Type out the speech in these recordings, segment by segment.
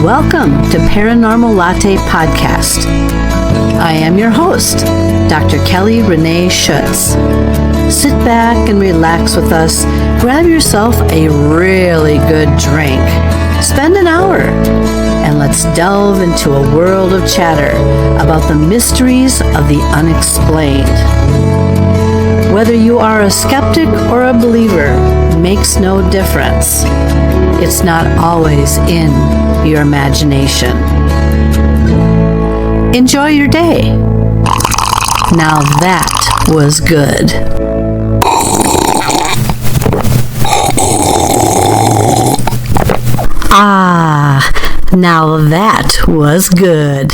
Welcome to Paranormal Latte Podcast. I am your host, Dr. Kelly Renee Schutz. Sit back and relax with us. Grab yourself a really good drink. Spend an hour and let's delve into a world of chatter about the mysteries of the unexplained. Whether you are a skeptic or a believer makes no difference. It's not always in your imagination. Enjoy your day. Now that was good. Now that was good.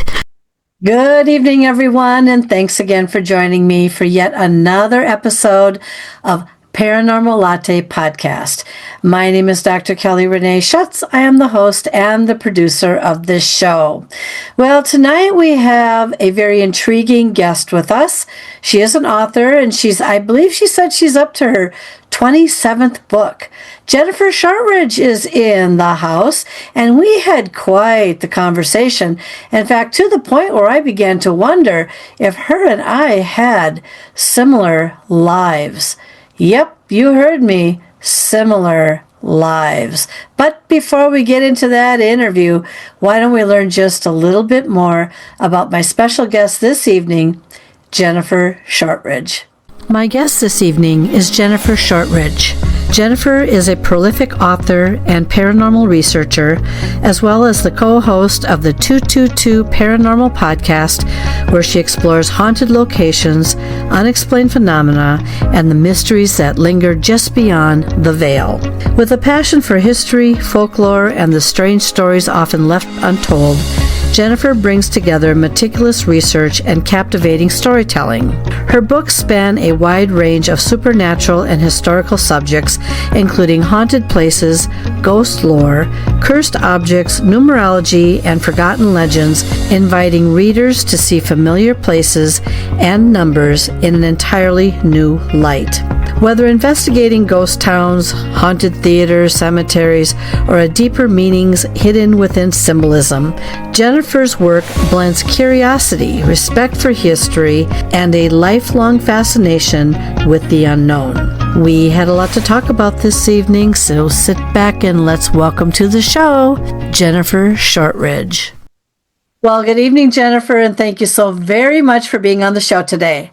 Good evening, everyone, and thanks again for joining me for yet another episode of Paranormal Latte Podcast. My name is Dr. Kelly Renee Schutz. I am the host and the producer of this show. Well, tonight we have a very intriguing guest with us. She is an author, and I believe she said she's up to her 27th book. Jennifer Shortridge is in the house, and we had quite the conversation. In fact, to the point where I began to wonder if her and I had similar lives. Yep, you heard me, similar lives. But before we get into that interview, why don't we learn just a little bit more about my special guest this evening, Jennifer Shortridge. My guest this evening is Jennifer Shortridge. Jennifer is a prolific author and paranormal researcher, as well as the co-host of the 222 Paranormal Podcast, where she explores haunted locations, unexplained phenomena, and the mysteries that linger just beyond the veil. With a passion for history, folklore, and the strange stories often left untold, Jennifer brings together meticulous research and captivating storytelling. Her books span a wide range of supernatural and historical subjects, including haunted places, ghost lore, cursed objects, numerology, and forgotten legends, inviting readers to see familiar places and numbers in an entirely new light. Whether investigating ghost towns, haunted theaters, cemeteries, or deeper meanings hidden within symbolism, Jennifer's work blends curiosity, respect for history, and a lifelong fascination with the unknown. We had a lot to talk about this evening, so sit back and let's welcome to the show, Jennifer Shortridge. Well, good evening, Jennifer, and thank you so very much for being on the show today.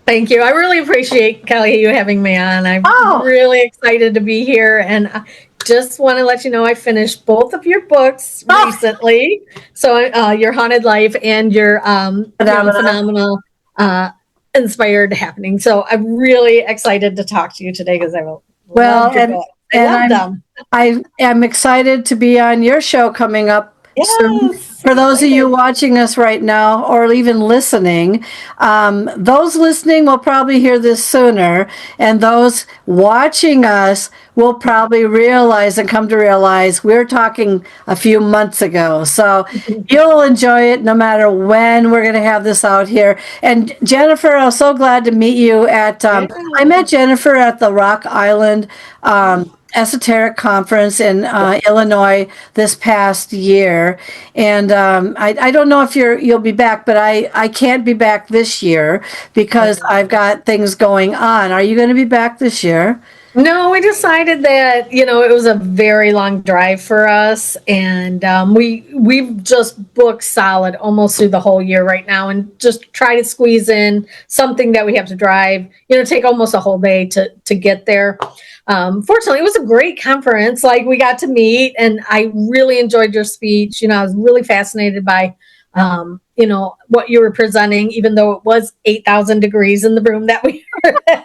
Thank you. I really appreciate, Kelly, you having me on. I'm really excited to be here. And I just want to let you know I finished both of your books recently. So your Haunted Life and your Phenomenal Inspired Happening. So I'm really excited to talk to you today because I will love your book. I am excited to be on your show coming up. Yes. For those of you watching us right now or even listening, those listening will probably hear this sooner, and those watching us will probably realize and come to realize we're talking a few months ago. So you'll enjoy it no matter when we're going to have this out here. And Jennifer, I'm so glad to meet you at, I met Jennifer at the Rock Island Esoteric Conference in Illinois this past year, and I don't know if you'll be back, but I can't be back this year because I've got things going on. Are you going to be back this year? No, we decided that, it was a very long drive for us, and we've just booked solid almost through the whole year right now, and just try to squeeze in something that we have to drive, take almost a whole day to get there. Fortunately, it was a great conference. Like, we got to meet, and I really enjoyed your speech. I was really fascinated by, what you were presenting, even though it was 8,000 degrees in the room that we were in.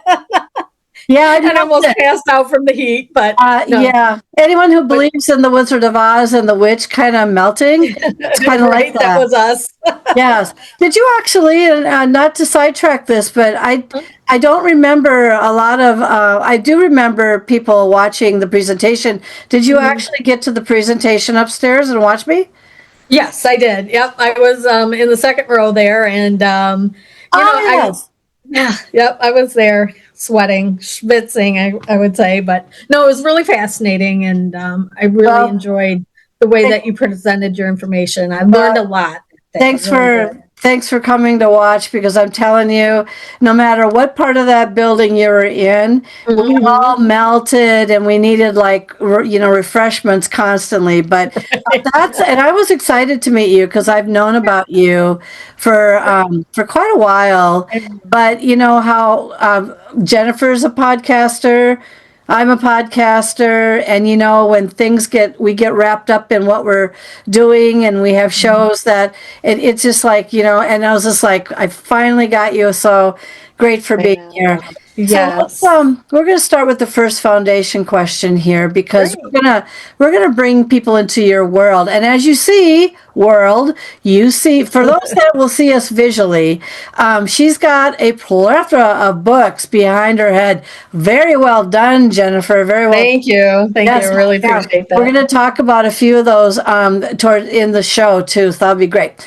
Yeah, I almost passed out from the heat, but no. Yeah. Anyone who believes in the Wizard of Oz and the witch kind of melting, it's kind of right, like that. That was us. Yes. Did you actually, not to sidetrack this, but I don't remember a lot of, I do remember people watching the presentation. Did you actually get to the presentation upstairs and watch me? Yes, I did. Yep. I was in the second row there, and, I was there. Sweating, schwitzing, I would say, but no, it was really fascinating, and I really enjoyed the way that you presented your information. I learned a lot. Thanks for coming to watch, because I'm telling you, no matter what part of that building you were in, we all melted and we needed refreshments constantly. But and I was excited to meet you because I've known about you for quite a while. But you know how Jennifer's a podcaster. I'm a podcaster, and you know, when we get wrapped up in what we're doing, and we have shows that it's just like, you know, and I was just like, I finally got you, so great for being here. Yes. So we're going to start with the first foundation question here, because we're gonna bring people into your world, and as you see, for those that will see us visually, she's got a plethora of books behind her head. Very well done, Jennifer. Very well. Thank you. I really appreciate that. We're going to talk about a few of those in the show too, so that'll be great.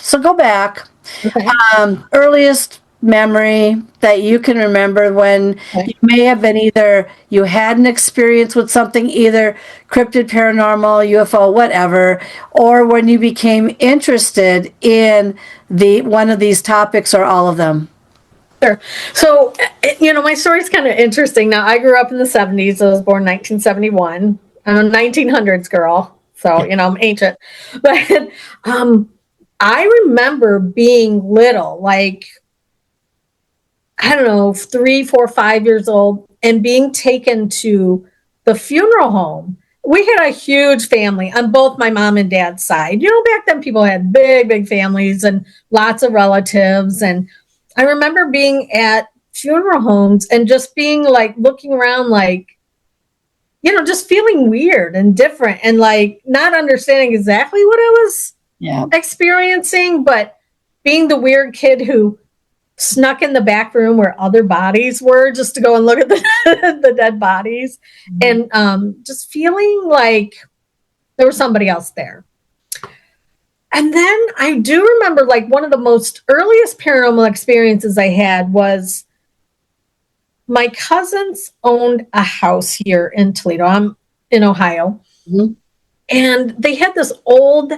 So go back. Okay. Earliest memory that you can remember when you may have been either you had an experience with something, either cryptid, paranormal, UFO, whatever, or when you became interested in one of these topics or all of them. Sure. So, you know, my story's kind of interesting. Now, I grew up in the 70s. I was born in 1971. I'm a 1900s girl, so, you know, I'm ancient. But I remember being little, like, I don't know, 3, 4, 5 years old, and being taken to the funeral home. We had a huge family on both my mom and dad's side. You know, back then people had big families and lots of relatives. And I remember being at funeral homes and just being like, looking around, like, you know, just feeling weird and different, and like not understanding exactly what I was experiencing, but being the weird kid who snuck in the back room where other bodies were just to go and look at the dead bodies, and just feeling like there was somebody else there. And then I do remember, like, one of the most earliest paranormal experiences I had was my cousins owned a house here in Toledo. I'm in Ohio. And they had this old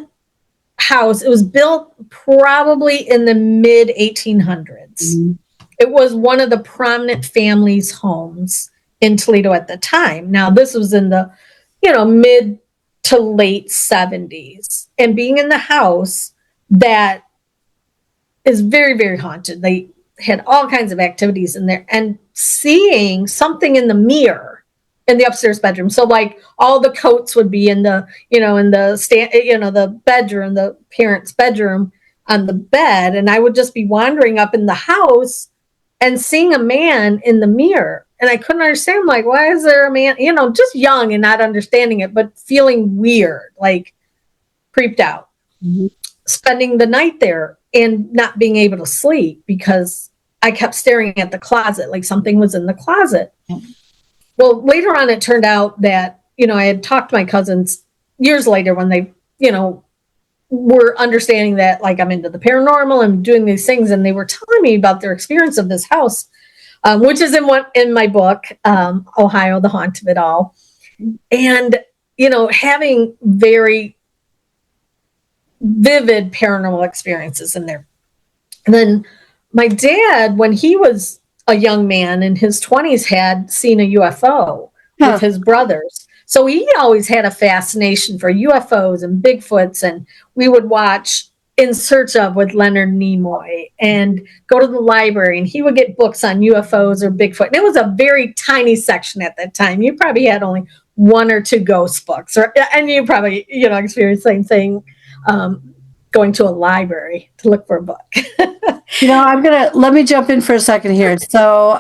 house. It was built probably in the mid 1800s. It was one of the prominent families' homes in Toledo at the time. Now, this was in the, you know, mid to late 70s. And being in the house that is very haunted. They had all kinds of activities in there, and seeing something in the mirror in the upstairs bedroom. So like all the coats would be in the, you know, in the the bedroom, the parents' bedroom on the bed. And I would just be wandering up in the house and seeing a man in the mirror. And I couldn't understand, like, why is there a man, you know, just young and not understanding it, but feeling weird, like creeped out, spending the night there and not being able to sleep because I kept staring at the closet, like something was in the closet. Well, later on, it turned out that, you know, I had talked to my cousins years later when they, you know, were understanding that, like, I'm into the paranormal and doing these things. And they were telling me about their experience of this house, which is in my book, Ohio, The Haunt of It All. And, you know, having very vivid paranormal experiences in there. And then my dad, when he was a young man in his 20s, had seen a UFO with his brothers. So he always had a fascination for UFOs and Bigfoots, and we would watch In Search Of with Leonard Nimoy and go to the library, and he would get books on UFOs or Bigfoot. And it was a very tiny section at that time. You probably had only 1 or 2 ghost books, and you probably, you know, experienced the same thing going to a library to look for a book. You know, let me jump in for a second here. So,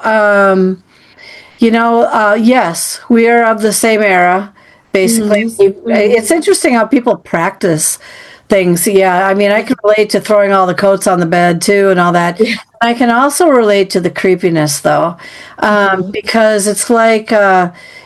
yes, we are of the same era, basically. It's interesting how people practice things. Yeah, I mean, I can relate to throwing all the coats on the bed too and all that. I can also relate to the creepiness though, because it's like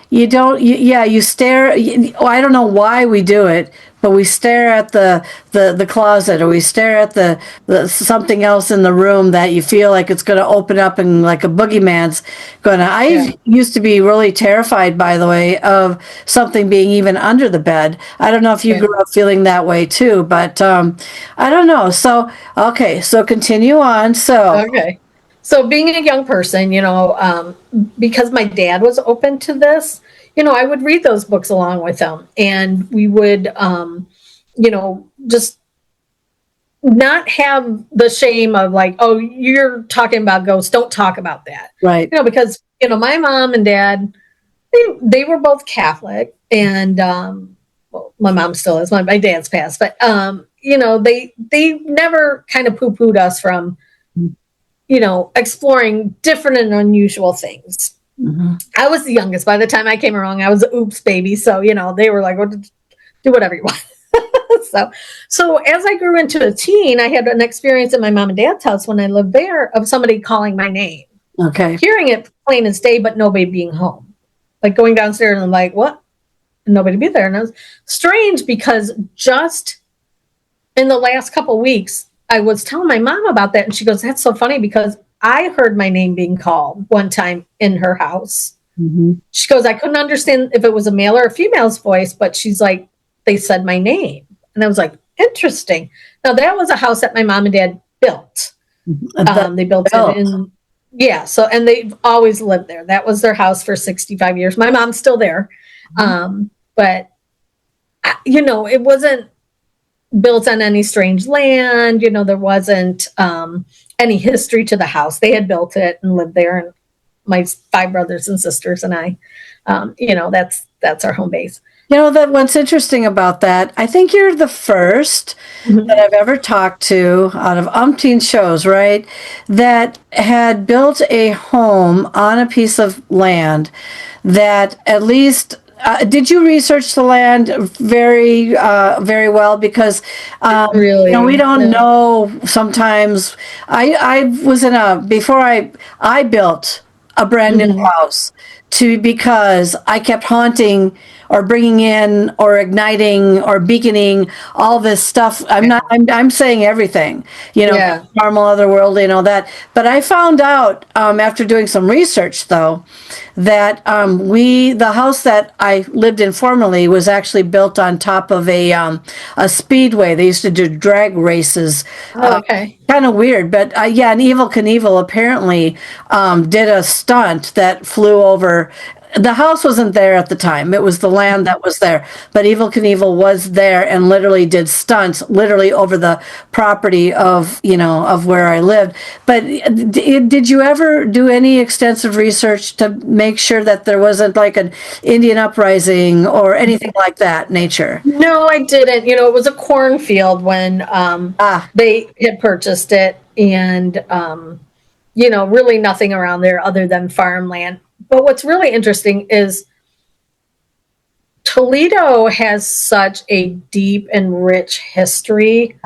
you stare. I don't know why we do it, but we stare at the closet, or we stare at the something else in the room that you feel like it's going to open up and like a boogeyman's going to. I used to be really terrified, by the way, of something being even under the bed. I don't know if you grew up feeling that way too, but I don't know. So, okay, so continue on. So being a young person, because my dad was open to this, I would read those books along with him, and we would, just not have the shame of like, oh, you're talking about ghosts, don't talk about that. Right. Because, my mom and dad, they were both Catholic, and, well, my mom still is, my dad's passed, but, they never kind of poo-pooed us from, exploring different and unusual things. Mm-hmm. I was the youngest. By the time I came along, I was an oops baby. So, they were like, well, do whatever you want. So as I grew into a teen, I had an experience at my mom and dad's house when I lived there of somebody calling my name. Okay. Hearing it plain as day, but nobody being home. Like going downstairs and I'm like, what? And nobody be there. And it was strange because just in the last couple of weeks, I was telling my mom about that. And she goes, that's so funny because I heard my name being called one time in her house. Mm-hmm. She goes, I couldn't understand if it was a male or a female's voice, but she's like, they said my name. And I was like, interesting. Now that was a house that my mom and dad built. Mm-hmm. They built it in, so, and they've always lived there. That was their house for 65 years. My mom's still there. Mm-hmm. But it wasn't built on any strange land. There wasn't any history to the house. They had built it and lived there. And my 5 brothers and sisters and I, that's our home base. That what's interesting about that, I think you're the first that I've ever talked to out of umpteen shows, right, that had built a home on a piece of land that at least did you research the land very, very well? Because, really, we don't know sometimes. I was before I built a brand new house because I kept haunting or bringing in or igniting or beaconing all this stuff. I'm saying everything, normal, otherworldly and all that. But I found out after doing some research though, that the house that I lived in formerly was actually built on top of a speedway. They used to do drag races. Okay. Kind of weird, but and Evel Knievel apparently did a stunt that flew over. The house wasn't there at the time. It was the land that was there. But Evel Knievel was there and literally did stunts literally over the property of where I lived. But did you ever do any extensive research to make sure that there wasn't like an Indian uprising or anything like that nature? No, I didn't. It was a cornfield when they had purchased it, and really nothing around there other than farmland. But what's really interesting is Toledo has such a deep and rich history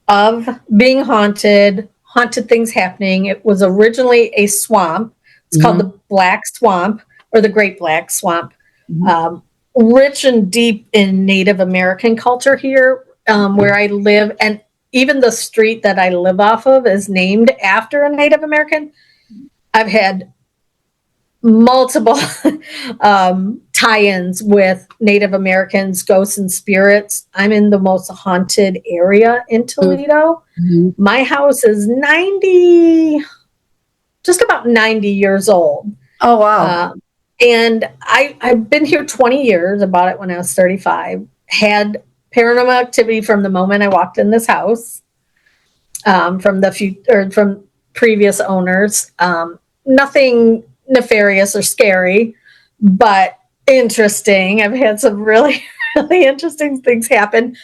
of being haunted things happening. It was originally a swamp. It's called the Black Swamp or the Great Black Swamp. Rich and deep in Native American culture here where I live. And even the street that I live off of is named after a Native American. I've had multiple tie-ins with Native Americans, ghosts and spirits. I'm in the most haunted area in Toledo. Mm-hmm. My house is just about 90 years old. Oh, wow. And I've been here 20 years. I bought it when I was 35. Had paranormal activity from the moment I walked in this house, from previous owners. Nothing nefarious or scary, but interesting. I've had some really, really interesting things happen,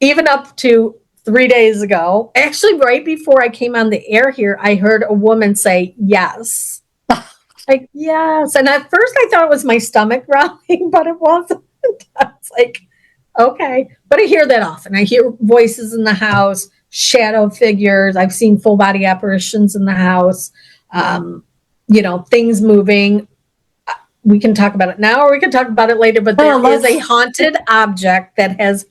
even up to 3 days ago. Actually, right before I came on the air here, I heard a woman say yes. Like, yes. And at first I thought it was my stomach growling, but it wasn't. I was like, okay. But I hear that often. I hear voices in the house, shadow figures. I've seen full body apparitions in the house. Things moving. We can talk about it now or we can talk about it later, but there is a haunted object that has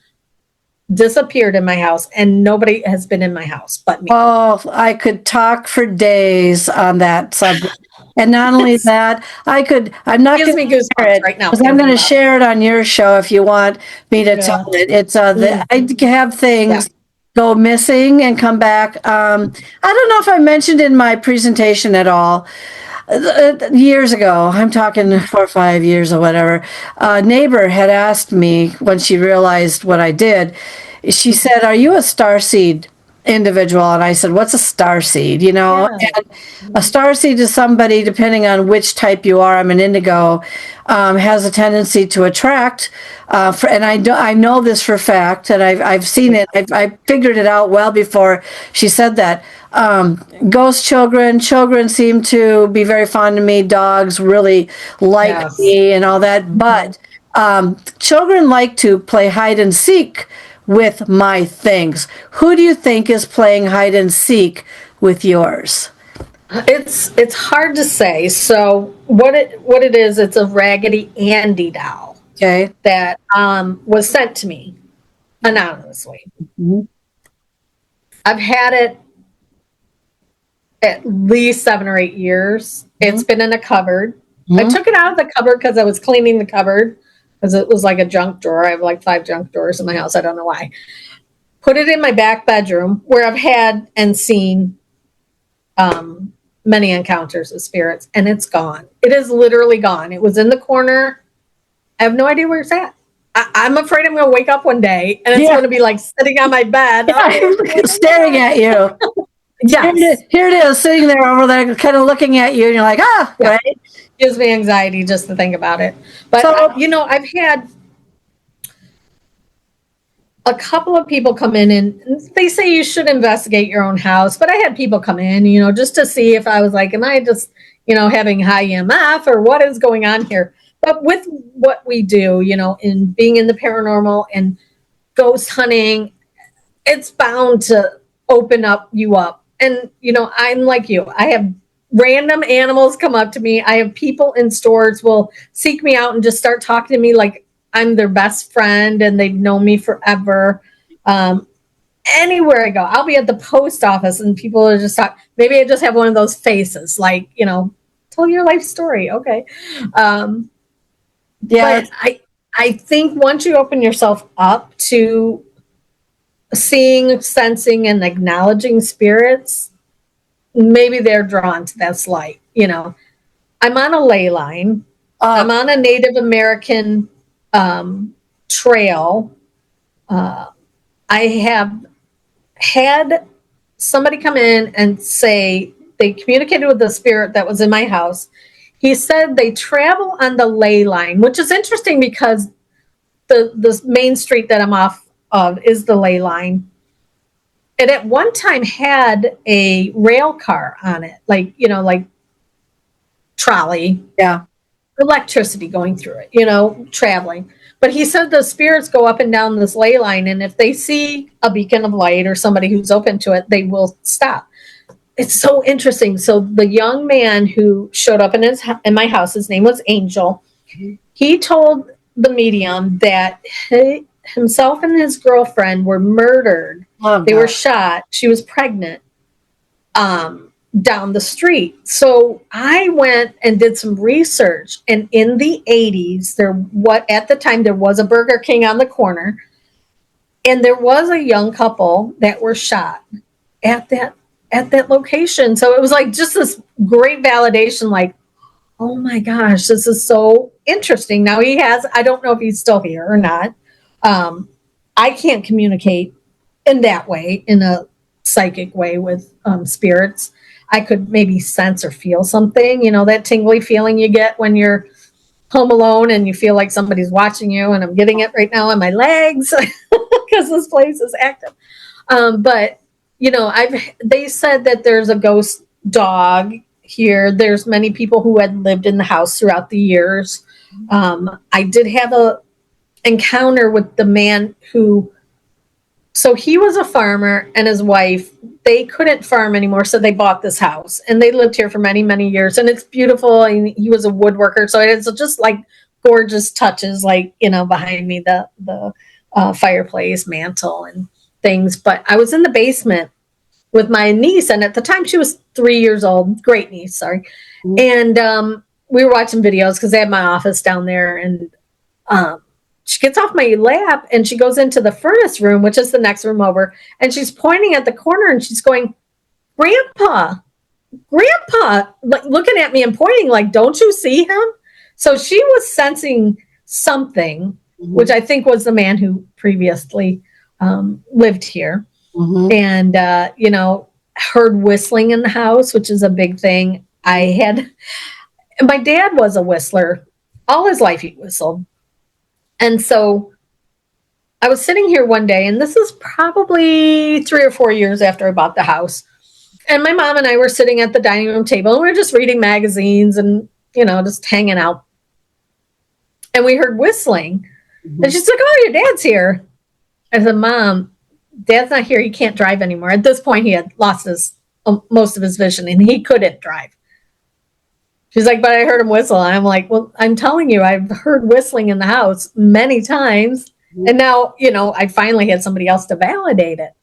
disappeared in my house, and nobody has been in my house but me. Oh, I could talk for days on that subject. And not only that, I'm not Gives going me to goosebumps share it right now because I'm thinking going to about share it on your show if you want me to tell it. It's I have things go missing and come back. I don't know if I mentioned in my presentation at all. Years ago, I'm talking 4 or 5 years or whatever, a neighbor had asked me when she realized what I did. She said, "Are you a starseed individual?" And I said, "What's a starseed?" You know, Yeah. and a starseed is somebody, depending on which type you are. I'm an indigo, has a tendency to attract. And I know this for a fact, and I've seen it. I figured it out well before she said that. Ghost children seem to be very fond of me. Dogs really like Yes. me and all that. But children like to play hide and seek with my things. Who do you think is playing hide and seek with yours? It's hard to say. So what it is, it's a Raggedy Andy doll. Okay. That was sent to me anonymously. Mm-hmm. I've had it at least 7 or 8 years. Mm-hmm. It's been in a cupboard. Mm-hmm. I took it out of the cupboard because I was cleaning the cupboard because it was like a junk drawer. I have like 5 junk drawers in my house. I don't know why. Put it in my back bedroom where I've had and seen many encounters with spirits, and it's gone. It is literally gone. It was in the corner. I have no idea where it's at. I'm afraid I'm going to wake up one day and it's going to be like sitting on my bed. Staring at you. Yes. Here it is, sitting there over there, kind of looking at you, and you're like, right? Gives me anxiety just to think about it. But, I've had a couple of people come in and they say you should investigate your own house. But I had people come in, just to see if I was like, am I just, having high EMF or what is going on here? But with what we do, in being in the paranormal and ghost hunting, it's bound to open you up. And, I'm like you. I have random animals come up to me. I have people in stores will seek me out and just start talking to me like I'm their best friend and they've known me forever. Anywhere I go, I'll be at the post office and people are just talking. Maybe I just have one of those faces like, tell your life story. Okay. But I think once you open yourself up to seeing, sensing, and acknowledging spirits, maybe they're drawn to this light. I'm on a ley line. I'm on a Native American trail. I have had somebody come in and say they communicated with the spirit that was in my house. He said they travel on the ley line, which is interesting because the main street that I'm off of is the ley line. It at one time had a rail car on it, like trolley. Yeah. Electricity going through it, traveling. But he said the spirits go up and down this ley line, and if they see a beacon of light or somebody who's open to it, they will stop. It's so interesting. So the young man who showed up in my house, his name was Angel. He told the medium that himself and his girlfriend were murdered. They were shot. She was pregnant down the street. So I went and did some research. And in the 80s, at the time there was a Burger King on the corner. And there was a young couple that were shot at that location. So it was like just this great validation, like, oh my gosh, this is so interesting. Now I don't know if he's still here or not. I can't communicate in that way, in a psychic way with spirits. I could maybe sense or feel something, that tingly feeling you get when you're home alone and you feel like somebody's watching you, and I'm getting it right now on my legs because this place is active. But they said that there's a ghost dog here. There's many people who had lived in the house throughout the years. I did have a encounter with the man so he was a farmer, and his wife, they couldn't farm anymore. So they bought this house and they lived here for many, many years, and it's beautiful. And he was a woodworker. So it's just like gorgeous touches, like, behind me, the fireplace, mantle, and things. But I was in the basement with my niece, and at the time she was 3 years old. Great niece, sorry. And we were watching videos because they had my office down there, and she gets off my lap and she goes into the furnace room, which is the next room over, and she's pointing at the corner and she's going, Grandpa, like looking at me and pointing like, don't you see him? So she was sensing something, which I think was the man who previously lived here. And, heard whistling in the house, which is a big thing. My dad was a whistler. All his life he whistled. And so I was sitting here one day, and this is probably 3 or 4 years after I bought the house. And my mom and I were sitting at the dining room table, and we were just reading magazines and, just hanging out. And we heard whistling. And she's like, oh, your dad's here. I said, Mom, Dad's not here. He can't drive anymore. At this point, he had lost most of his vision, and he couldn't drive. She's like, but I heard him whistle. And I'm like, well, I'm telling you, I've heard whistling in the house many times. And now, I finally had somebody else to validate it.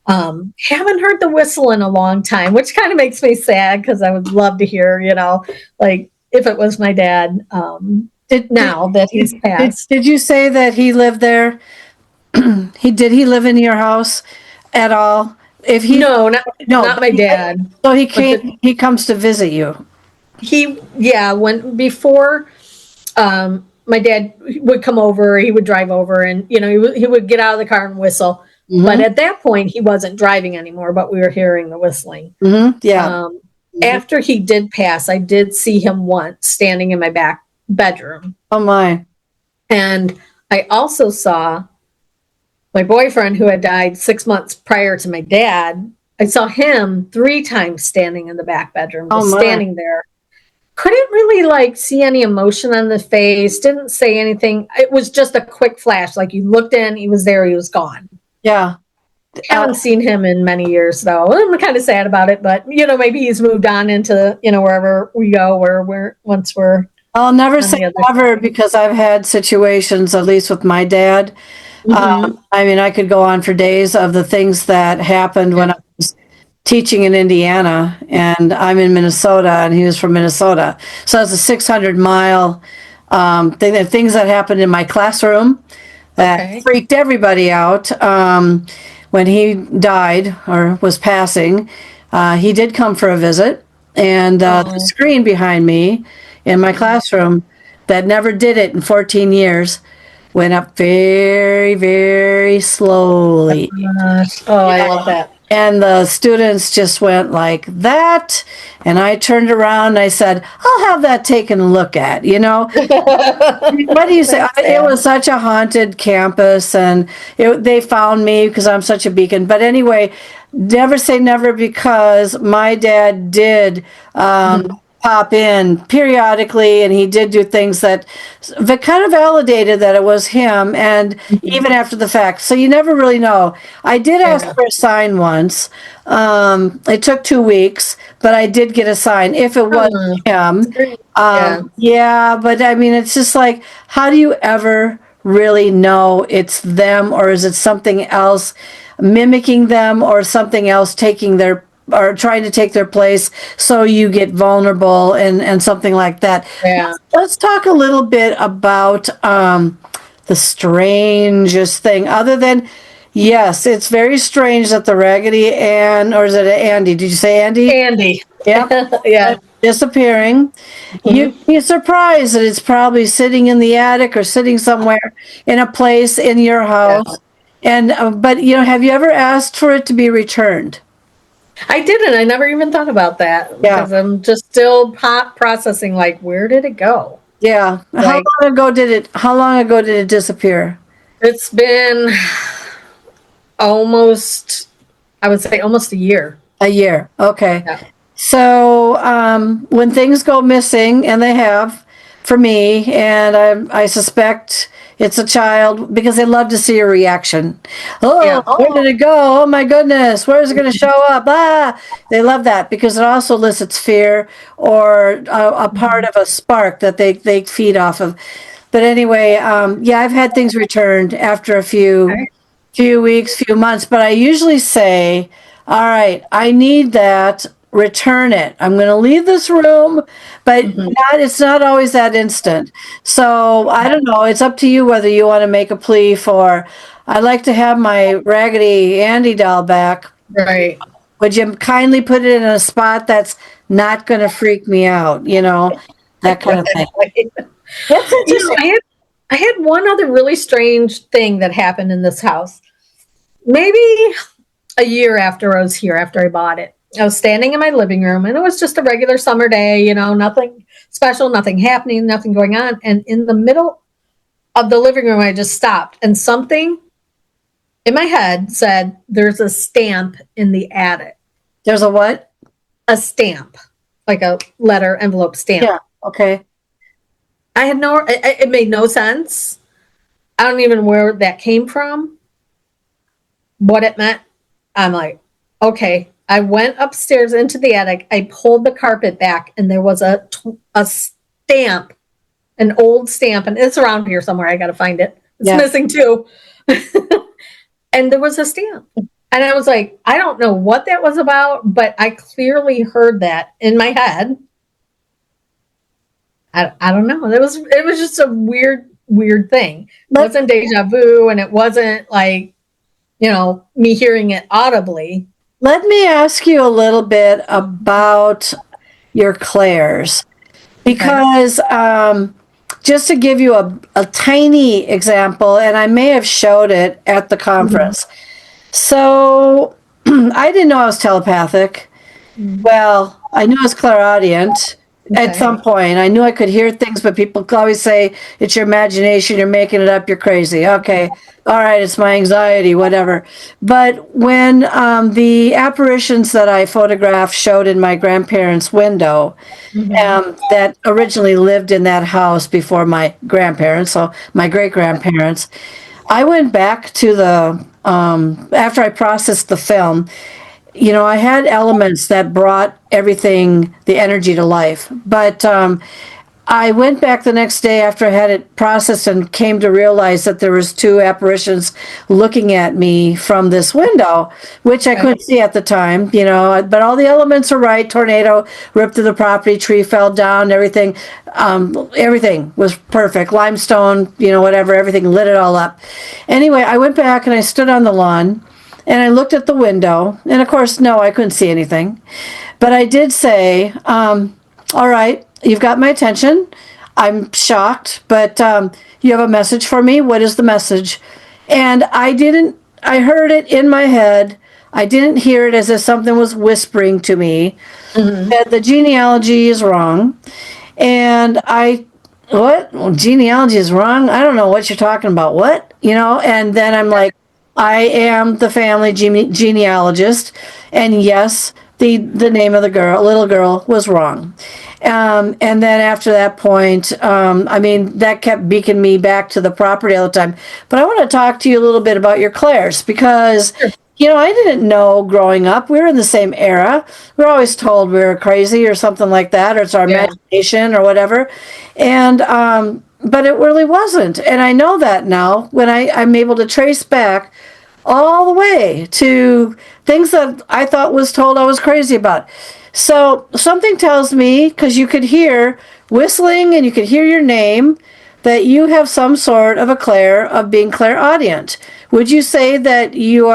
Haven't heard the whistle in a long time, which kind of makes me sad because I would love to hear, like if it was my dad that he's passed. Did you say that he lived there? Did he live in your house at all? No, not my dad. So he comes to visit you. Before my dad would come over, he would drive over, and he would get out of the car and whistle. But at that point he wasn't driving anymore, but we were hearing the whistling. After he did pass, I did see him once standing in my back bedroom. Oh my. And I also saw my boyfriend, who had died 6 months prior to my dad. I saw him 3 times standing in the back bedroom, standing there. Couldn't really see any emotion on the face, didn't say anything. It was just a quick flash. Like you looked in, he was there, he was gone. Yeah. Haven't seen him in many years though. I'm kind of sad about it, but maybe he's moved on into, wherever we go, once we're. I'll never say never because I've had situations, at least with my dad. I could go on for days of the things that happened when I was teaching in Indiana, and I'm in Minnesota, and he was from Minnesota. So it's a 600-mile thing. Things that happened in my classroom that freaked everybody out. When he died or was passing, he did come for a visit, and the screen behind me in my classroom that never did it in 14 years went up very, very slowly. I love that. And the students just went like that. And I turned around and I said, I'll have that taken a look at, What do you say? It was such a haunted campus, and they found me because I'm such a beacon. But anyway, never say never, because my dad did pop in periodically, and he did do things that kind of validated that it was him, and even after the fact. So you never really know. I did ask for a sign once. It took 2 weeks, but I did get a sign if it was him. But it's just like, how do you ever really know it's them, or is it something else mimicking them, or something else taking their or trying to take their place, so you get vulnerable and something like that. Let's talk a little bit about the strangest thing, other than, yes, it's very strange that the Raggedy Ann, or is it Andy? Did you say Andy? Andy. Yeah. Disappearing. You'd be surprised that it's probably sitting in the attic or sitting somewhere in a place in your house. And but have you ever asked for it to be returned? I didn't. I never even thought about that, because I'm just still processing, like, where did it go? Yeah. How long ago did it disappear? It's been almost a year. A year. Okay. Yeah. So when things go missing, and they have for me, and I suspect it's a child, because they love to see a reaction. Where did it go? Oh my goodness, where is it going to show up? They love that, because it also elicits fear, or a part of a spark that they feed off of. But anyway, yeah, I've had things returned after a few weeks, few months, but I usually say, all right, I need that, return it. I'm going to leave this room, but it's not always that instant. So I don't know. It's up to you whether you want to make a plea for, I'd like to have my Raggedy Andy doll back. Right. Would you kindly put it in a spot that's not going to freak me out? That kind of thing. That's interesting. I had one other really strange thing that happened in this house. Maybe a year after I was here, after I bought it. I was standing in my living room, and it was just a regular summer day, nothing special, nothing happening, nothing going on. And in the middle of the living room, I just stopped, and something in my head said, there's a stamp in the attic. There's a what? A stamp, like a letter envelope stamp. Yeah, okay. I had it made no sense. I don't even know where that came from, what it meant. I'm like, okay. I went upstairs into the attic. I pulled the carpet back, and there was a stamp, an old stamp, and it's around here somewhere. I got to find it. It's missing too. And there was a stamp. And I was like, I don't know what that was about, but I clearly heard that in my head. I don't know. It was just a weird thing. It wasn't deja vu, and it wasn't like, me hearing it audibly. Let me ask you a little bit about your clairs, because just to give you a tiny example, and I may have showed it at the conference. So I didn't know I was telepathic. Well, I knew I was clairaudient. At some point, I knew I could hear things, but people always say, it's your imagination, you're making it up, you're crazy. Okay, all right, it's my anxiety, whatever. But when the apparitions that I photographed showed in my grandparents' window, that originally lived in that house before my grandparents, so my great-grandparents, I went back to after I processed the film, I had elements that brought everything, the energy to life. But I went back the next day after I had it processed and came to realize that there was 2 apparitions looking at me from this window, which I couldn't see at the time, but all the elements are right. Tornado ripped through the property, tree fell down, everything was perfect. Limestone, whatever, everything lit it all up. Anyway, I went back and I stood on the lawn, and I looked at the window, and of course, no, I couldn't see anything. But I did say, all right, you've got my attention. I'm shocked, but you have a message for me. What is the message? And I heard it in my head. I didn't hear it as if something was whispering to me that the genealogy is wrong. And what? Well, genealogy is wrong? I don't know what you're talking about. What? And then I'm like, I am the family genealogist, and yes, the name of the little girl was wrong. And then after that point, that kept beaking me back to the property all the time. But I want to talk to you a little bit about your clairs, because, I didn't know growing up. We were in the same era. We were always told we were crazy or something like that, or it's our imagination or whatever. And, but it really wasn't. And I know that now when I'm able to trace back all the way to things that I thought was told I was crazy about. So something tells me, because you could hear whistling and you could hear your name, that you have some sort of a clair of being clairaudient. Would you say that you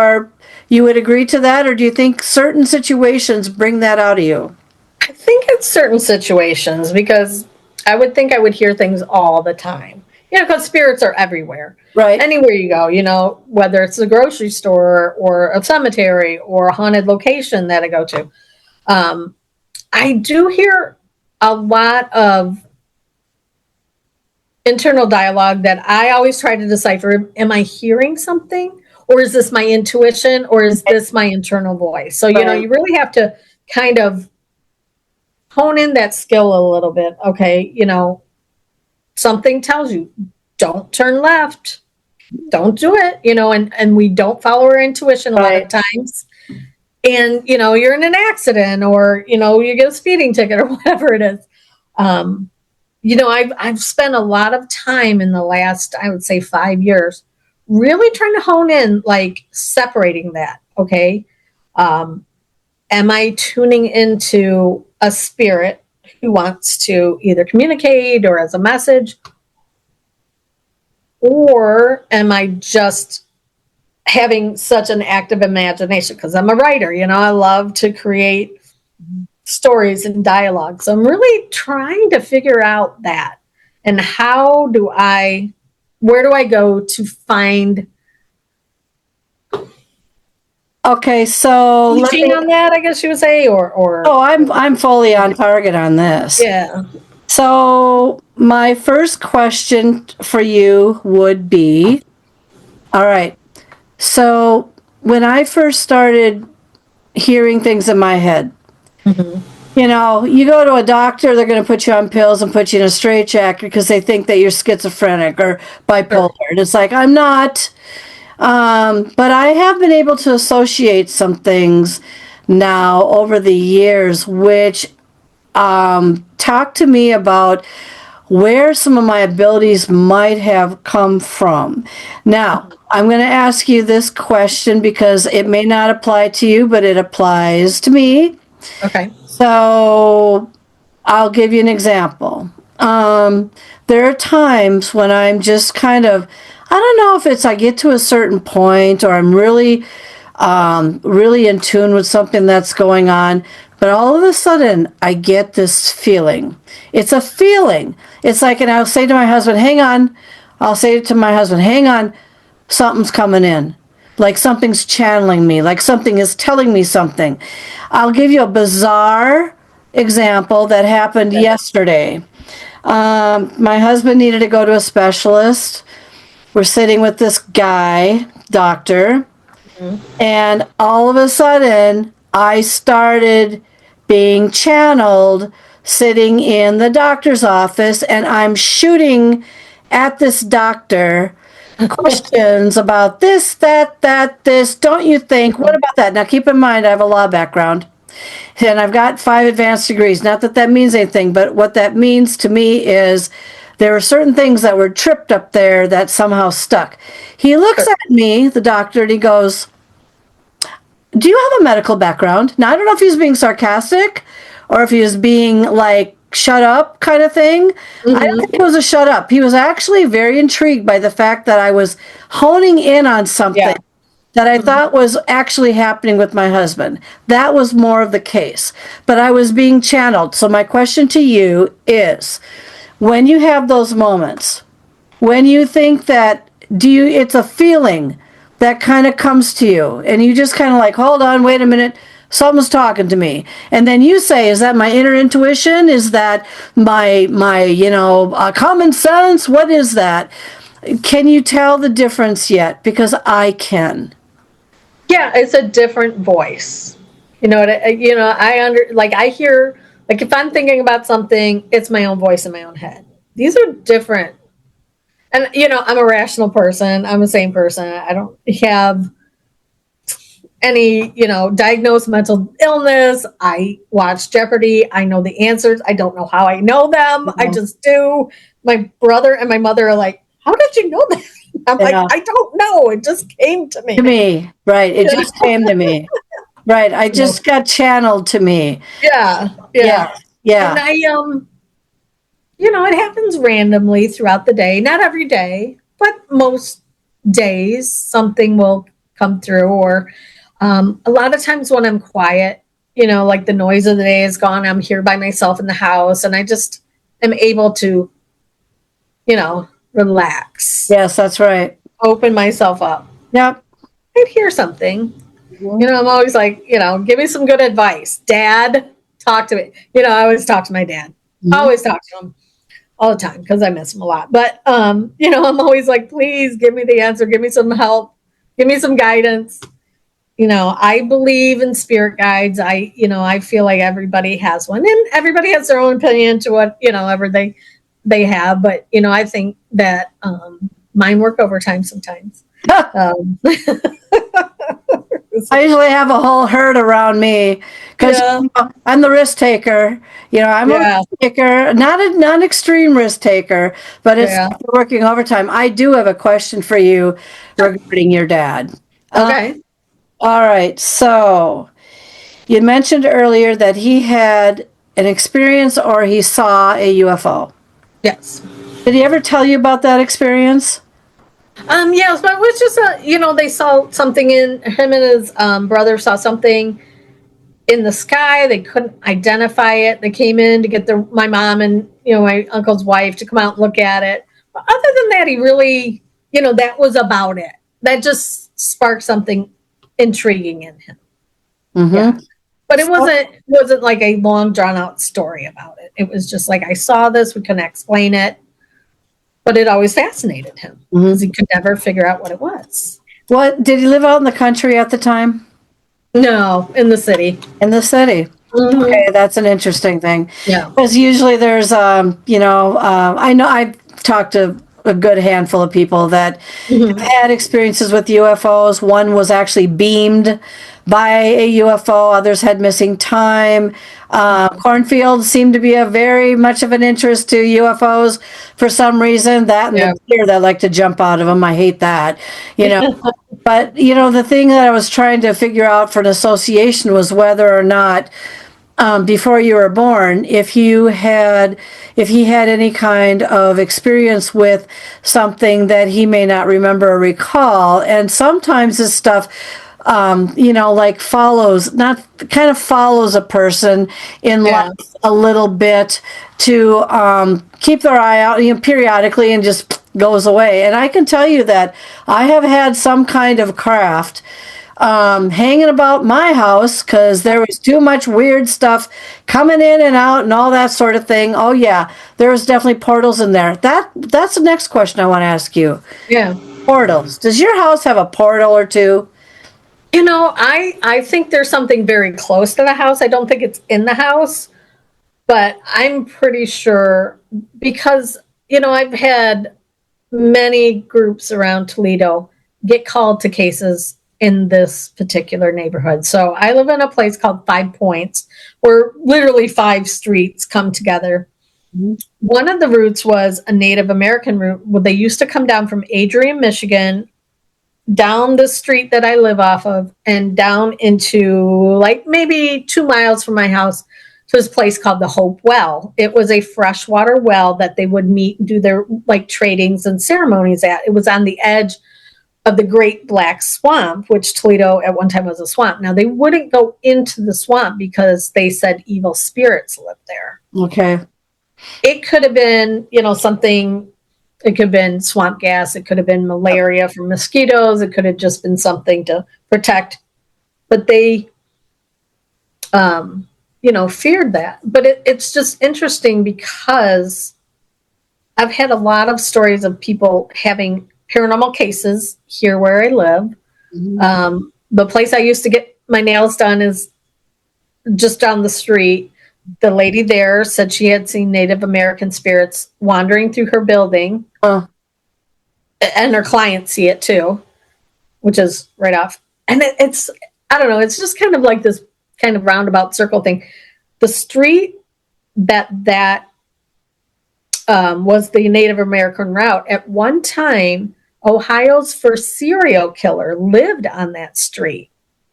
would agree to that, or do you think certain situations bring that out of you? I think it's certain situations, because I would think I would hear things all the time. Because spirits are everywhere. Right. Anywhere you go, whether it's a grocery store or a cemetery or a haunted location that I go to. I do hear a lot of internal dialogue that I always try to decipher. Am I hearing something? Or is this my intuition? Or is this my internal voice? So, you really have to kind of hone in that skill a little bit. Okay, something tells you, don't turn left, don't do it, and we don't follow our intuition a lot of times. And, you're in an accident, or, you get a speeding ticket or whatever it is. I've spent a lot of time in the last, I would say 5 years, really trying to hone in, like separating that. Okay. Am I tuning into a spirit who wants to either communicate or as a message? Or am I just having such an active imagination? Because I'm a writer, I love to create stories and dialogue. So I'm really trying to figure out that. And where do I go to find Okay, so teaching on that, I guess you would say, or Oh, I'm fully on target on this. yeah. So my first question for you would be, all right, so when I first started hearing things in my head, you go to a doctor, they're going to put you on pills and put you in a straitjacket because they think that you're schizophrenic or bipolar. And it's like, I'm not. But I have been able to associate some things now over the years, which talk to me about where some of my abilities might have come from. Now, I'm going to ask you this question because it may not apply to you, but it applies to me. Okay. So I'll give you an example. There are times when I'm just kind of, I don't know if it's I get to a certain point or I'm really in tune with something that's going on, but all of a sudden I get this feeling. It's a feeling. It's like, and I'll say to my husband, hang on. I'll say to my husband, hang on, something's coming in. Like something's channeling me, like something is telling me something. I'll give you a bizarre example that happened yesterday. My husband needed to go to a specialist. We're sitting with this guy, doctor, and all of a sudden I started being channeled sitting in the doctor's office, and I'm shooting at this doctor questions about this, that, this, don't you think, what about that? Now keep in mind I have a law background and I've got 5 advanced degrees. Not that that means anything, but what that means to me is there are certain things that were tripped up there that somehow stuck. He looks at me, the doctor, and he goes, do you have a medical background? Now, I don't know if he's being sarcastic or if he was being like, shut up kind of thing. I don't think it was a shut up. He was actually very intrigued by the fact that I was honing in on something that I thought was actually happening with my husband. That was more of the case. But I was being channeled. So my question to you is, when you have those moments, when you think that, it's a feeling that kind of comes to you and you just kind of like, hold on, wait a minute, something's talking to me. And then you say, is that my inner intuition? Is that my common sense? What is that? Can you tell the difference yet? Because I can. Yeah, it's a different voice. I hear, like if I'm thinking about something, it's my own voice in my own head. These are different. And, I'm a rational person. I'm a sane person. I don't have any, diagnosed mental illness. I watch Jeopardy. I know the answers. I don't know how I know them. I just do. My brother and my mother are like, how did you know that? I'm like, I don't know. It just came to me. To me, right. It just came to me. Right. I just got channeled to me. Yeah. And it happens randomly throughout the day. Not every day, but most days something will come through. Or a lot of times when I'm quiet, like the noise of the day is gone, I'm here by myself in the house and I just am able to, relax. Yes, that's right. Open myself up. Yep. I'd hear something. I'm always like, give me some good advice. Dad, talk to me. I always talk to my dad. I always talk to him all the time because I miss him a lot. But, I'm always like, please give me the answer. Give me some help. Give me some guidance. I believe in spirit guides. I feel like everybody has one and everybody has their own opinion to what, ever they have. But, I think that mine work overtime sometimes. I usually have a whole herd around me because I'm the risk taker. I'm a risk taker, not an extreme risk taker, but it's working overtime. I do have a question for you regarding your dad. Okay. All right. So you mentioned earlier that he had an experience or he saw a UFO. Yes. Did he ever tell you about that experience? Yes, but it was just they saw something in him and his brother saw something in the sky. They couldn't identify it. They came in to get my mom and my uncle's wife to come out and look at it. But other than that, he really, that was about it. That just sparked something intriguing in him. Mm-hmm. Yeah. But it wasn't like a long drawn out story about it. It was just like, I saw this, we couldn't explain it, but it always fascinated him because he could never figure out what it was. What, did he live out in the country at the time? No, in the city. In the city. Mm-hmm. Okay, that's an interesting thing. Yeah. Because usually there's, I know I've talked to a good handful of people that have had experiences with UFOs. One was actually beamed by a UFO. Others had missing time. Cornfields seem to be a very much of an interest to UFOs for some reason. That and the deer that like to jump out of them. I hate that, But, the thing that I was trying to figure out for an association was whether or not before you were born, if he had any kind of experience with something that he may not remember or recall. And sometimes this stuff, follows a person in life a little bit to keep their eye out, periodically, and just goes away. And I can tell you that I have had some kind of craft hanging about my house because there was too much weird stuff coming in and out and all that sort of thing. Oh yeah, there was definitely portals in there. That's the next question I want to ask you. Yeah. Portals. Does your house have a portal or two? I think there's something very close to the house. I don't think it's in the house, but I'm pretty sure because, I've had many groups around Toledo get called to cases in this particular neighborhood. So I live in a place called 5 Points where literally 5 streets come together. Mm-hmm. One of the routes was a Native American route where they used to come down from Adrian, Michigan, down the street that I live off of and down into maybe 2 miles from my house to this place called the Hope Well. It was a freshwater well that they would meet and do their tradings and ceremonies at. It was on the edge of the Great Black Swamp, which Toledo at one time was a swamp. Now, they wouldn't go into the swamp because they said evil spirits lived there. Okay. It could have been, something, it could have been swamp gas. It could have been malaria from mosquitoes. It could have just been something to protect. But they, feared that. But it's just interesting because I've had a lot of stories of people having paranormal cases here where I live. Mm-hmm. The place I used to get my nails done is just down the street. The lady there said she had seen Native American spirits wandering through her building. And her clients see it too, which is right off. And it's, I don't know, it's just kind of like this kind of roundabout circle thing. The street that was the Native American route, at one time, Ohio's first serial killer lived on that street.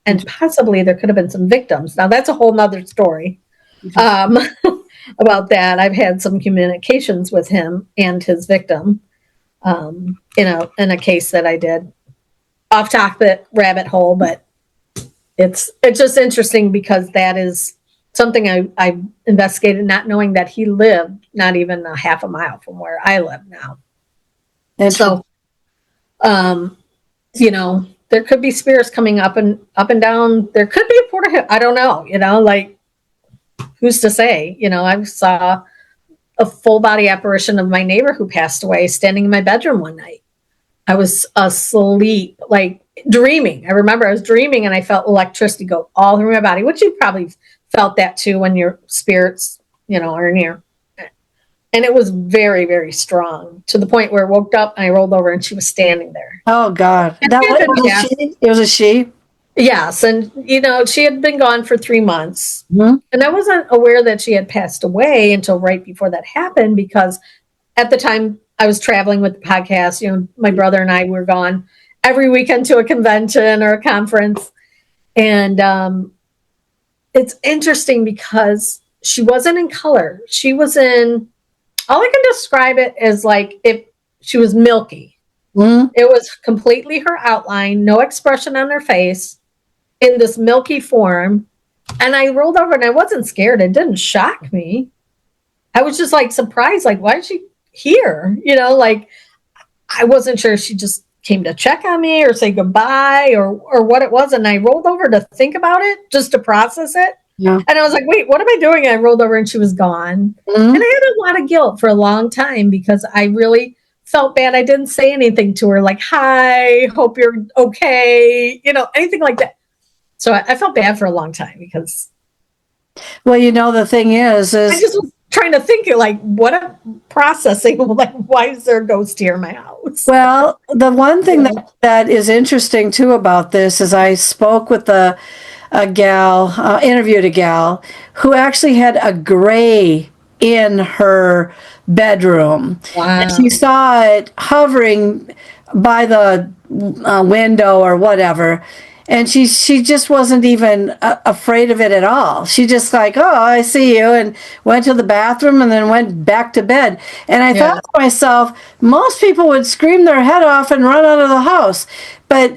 And possibly there could have been some victims. Now, that's a whole nother story about that. I've had some communications with him and his victim in a case that I did. Off topic rabbit hole, but it's just interesting because that is something I investigated, not knowing that he lived not even a half a mile from where I live now. And so, there could be spirits coming up and down. There could be a portal. I don't know, who's to say? I saw a full body apparition of my neighbor who passed away standing in my bedroom one night. I was asleep, dreaming. I remember I was dreaming and I felt electricity go all through my body, which you probably felt that too when your spirits, are near. And it was very, very strong to the point where I woke up and I rolled over and she was standing there. Oh God. It was a she? Yes. And, she had been gone for 3 months. Mhm. And I wasn't aware that she had passed away until right before that happened, because at the time I was traveling with the podcast. My brother and I were gone every weekend to a convention or a conference. And it's interesting because she wasn't in color. She was in, all I can describe it as like if she was milky. Mhm. It was completely her outline, no expression on her face, in this milky form. And I rolled over and I wasn't scared. It didn't shock me. I was just like surprised, like, why is she here? Like, I wasn't sure if she just came to check on me or say goodbye or what it was. And I rolled over to think about it, just to process it. Yeah. And I was like, wait, what am I doing? And I rolled over and she was gone. Mhm. And I had a lot of guilt for a long time because I really felt bad. I didn't say anything to her, like, hi, hope you're okay, anything like that. So I felt bad for a long time because Well, the thing is I just was trying to think, like, what a processing, like, why is there a ghost here in my house? well, the one thing that is interesting too about this is I spoke with a gal, interviewed a gal who actually had a gray in her bedroom. Wow. And she saw it hovering by the window or whatever. And she just wasn't even afraid of it at all. She just like, oh, I see you, and went to the bathroom and then went back to bed. And I thought to myself, most people would scream their head off and run out of the house. But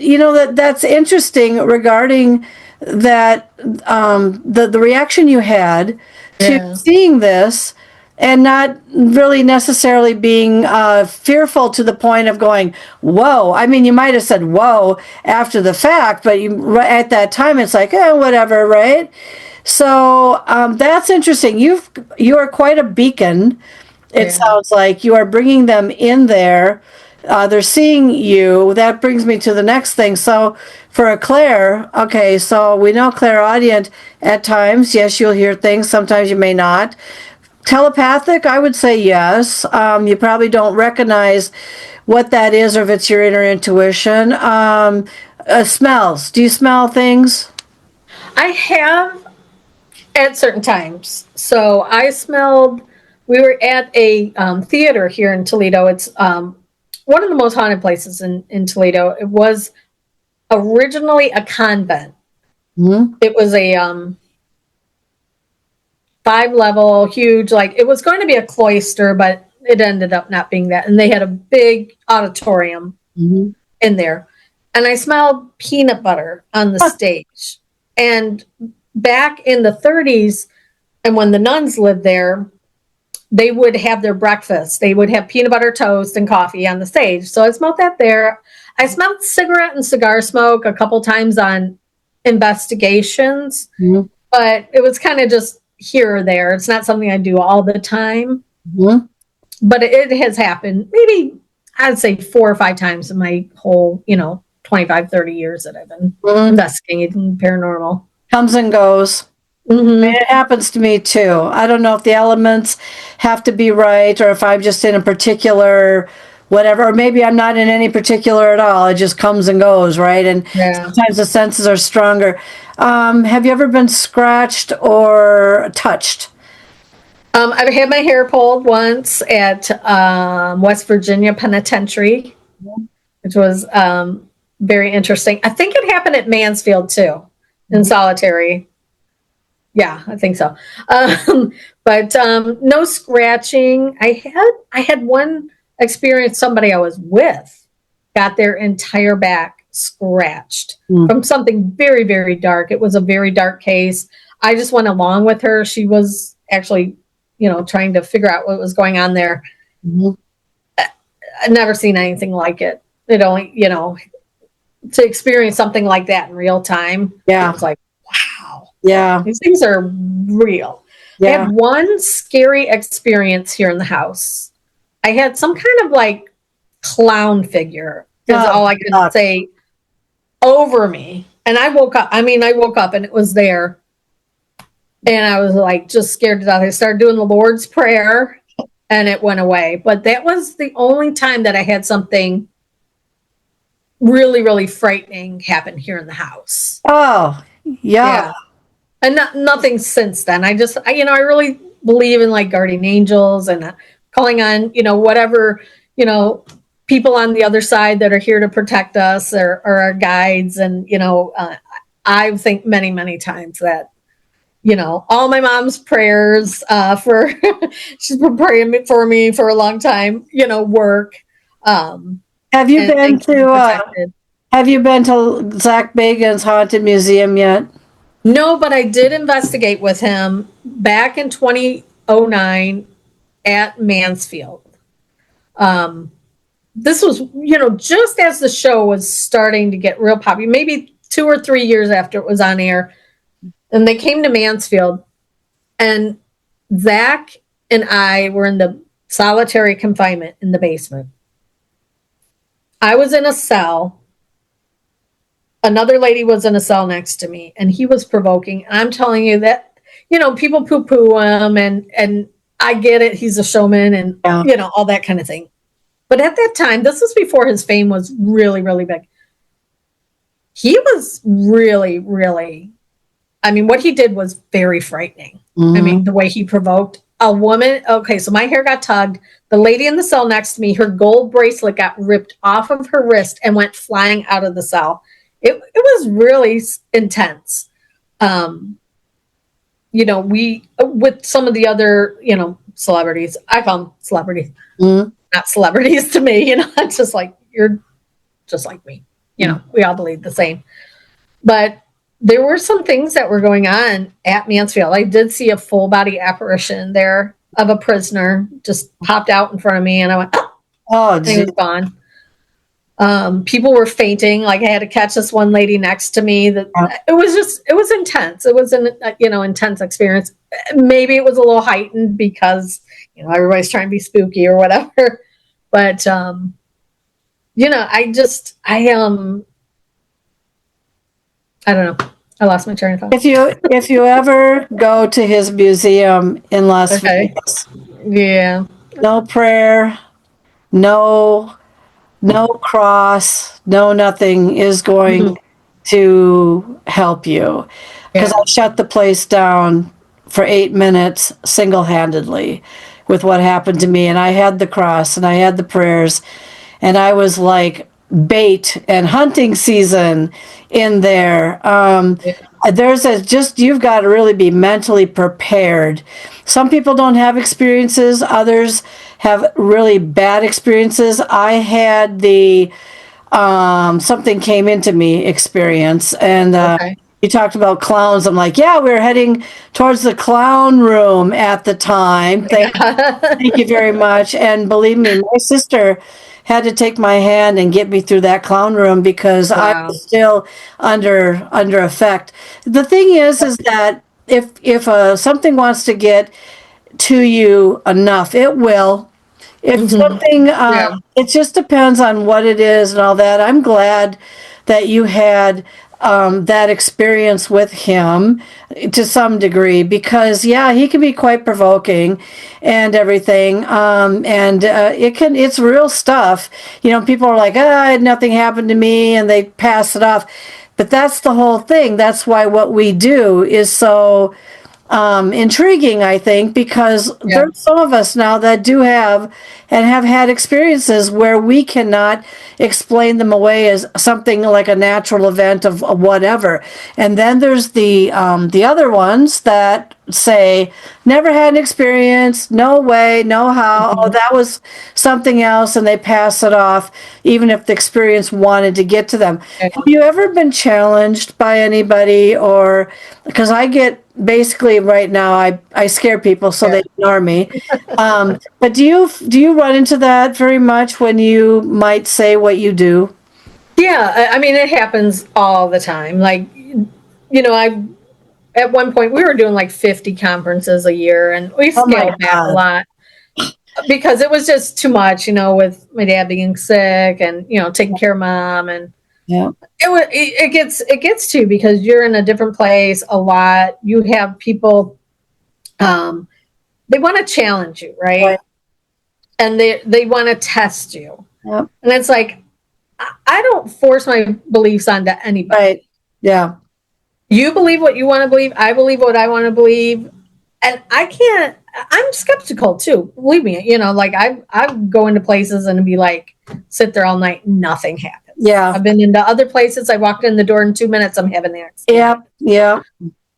that's interesting regarding that the reaction you had to seeing this, and not really necessarily being fearful to the point of going, whoa. I mean, you might have said whoa after the fact, but at that time it's like, whatever, right? So that's interesting. You are quite a beacon. It sounds like you are bringing them in there. They're seeing you. That brings me to the next thing. So for a clair, okay, so we know clairaudient at times. Yes, you'll hear things. Sometimes you may not. Telepathic, I would say yes. You probably don't recognize what that is or if it's your inner intuition. Smells. Do you smell things? I have at certain times. So I smelled, we were at a theater here in Toledo. It's one of the most haunted places in Toledo. It was originally a convent. Mm-hmm. It was a 5-level, huge, like it was going to be a cloister, but it ended up not being that. And they had a big auditorium in there. And I smelled peanut butter on the stage. And back in the 30s, and when the nuns lived there, they would have their breakfast. They would have peanut butter toast and coffee on the stage. So I smelled that there. I smelled cigarette and cigar smoke a couple times on investigations, but it was kind of just here or there. It's not something I do all the time, but it has happened maybe I'd say 4 or 5 times in my whole, 25, 30 years that I've been investigating paranormal. Comes and goes. It happens to me too. I don't know if the elements have to be right or if I'm just in a particular whatever, or maybe I'm not in any particular at all. It just comes and goes, right? And sometimes the senses are stronger. Have you ever been scratched or touched? I've had my hair pulled once at West Virginia Penitentiary, which was very interesting. I think it happened at Mansfield too, in solitary. Yeah, I think so. But no scratching. I had one experience. Somebody I was with got their entire back scratched from something very, very dark. It was a very dark case. I just went along with her. She was actually, trying to figure out what was going on there. I'd never seen anything like it. It only, to experience something like that in real time. Yeah. It was like, wow. Yeah. These things are real. Yeah. I had one scary experience here in the house. I had some kind of like clown figure is all I can say over me. And I woke up and it was there. And I was like just scared to death. I started doing the Lord's Prayer and it went away. But that was the only time that I had something really, really frightening happened here in the house. Oh, yeah. And nothing since then. I really believe in like guardian angels and calling on, whatever, people on the other side that are here to protect us or our guides. And, I think many, many times that, all my mom's prayers for, she's been praying for me for a long time, work. Have you been to Zach Bagans' Haunted Museum yet? No, but I did investigate with him back in 2009 at Mansfield. This was, just as the show was starting to get real popular, maybe 2 or 3 years after it was on air. And they came to Mansfield, and Zach and I were in the solitary confinement in the basement. I was in a cell. Another lady was in a cell next to me, and he was provoking. I'm telling you that, people poo-poo him, and I get it. He's a showman and, all that kind of thing. But at that time, this was before his fame was really, really big. He was really, really, what he did was very frightening. Mm-hmm. The way he provoked a woman. Okay, so my hair got tugged. The lady in the cell next to me, her gold bracelet got ripped off of her wrist and went flying out of the cell. It was really intense. We, with some of the other, celebrities, I call them celebrities, not celebrities to me, it's just like, you're just like me, we all believe the same. But there were some things that were going on at Mansfield. I did see a full body apparition there of a prisoner just popped out in front of me, and I went, and he was gone. People were fainting. Like, I had to catch this one lady next to me. It was intense. It was an intense experience. Maybe it was a little heightened because everybody's trying to be spooky or whatever. But I don't know. I lost my train of thought. If you ever go to his museum in Las Vegas, no prayer, no cross, no nothing is going to help you, because I shut the place down for 8 minutes single-handedly with what happened to me, and I had the cross and I had the prayers, and I was like bait and hunting season in there. You've got to really be mentally prepared. Some people don't have experiences, others have really bad experiences. I had the something came into me experience, and you talked about clowns. I'm like, we were heading towards the clown room at the time. Thank you very much. And believe me, my sister had to take my hand and get me through that clown room because I was still under effect. The thing is that if something wants to get to you enough, it will. If something, it just depends on what it is and all that. I'm glad that you had that experience with him to some degree, because he can be quite provoking and everything, and it's real stuff. People are like, nothing happened to me, and they pass it off, but that's the whole thing. That's why what we do is so intriguing, I think, because there's some of us now that do have and have had experiences where we cannot explain them away as something like a natural event of whatever. And then there's the other ones that say, never had an experience, no way, no how, oh, that was something else, and they pass it off, even if the experience wanted to get to them. Have you ever been challenged by anybody? Or, because I get, basically right now, I scare people so they ignore me. But do you run into that very much when you might say what you do? Yeah, it happens all the time. Like, at one point we were doing like 50 conferences a year, and we scaled back a lot because it was just too much, with my dad being sick and, taking care of mom, and it gets to you because you're in a different place a lot. You have people, they want to challenge you, right? And they want to test you. And it's like, I don't force my beliefs onto anybody. Right. Yeah. You believe what you want to believe. I believe what I want to believe. And I'm skeptical too. Believe me, like I go into places and be like, sit there all night, nothing happens. Yeah. I've been into other places. I walked in the door in 2 minutes, I'm having the accident. Yeah. Yeah.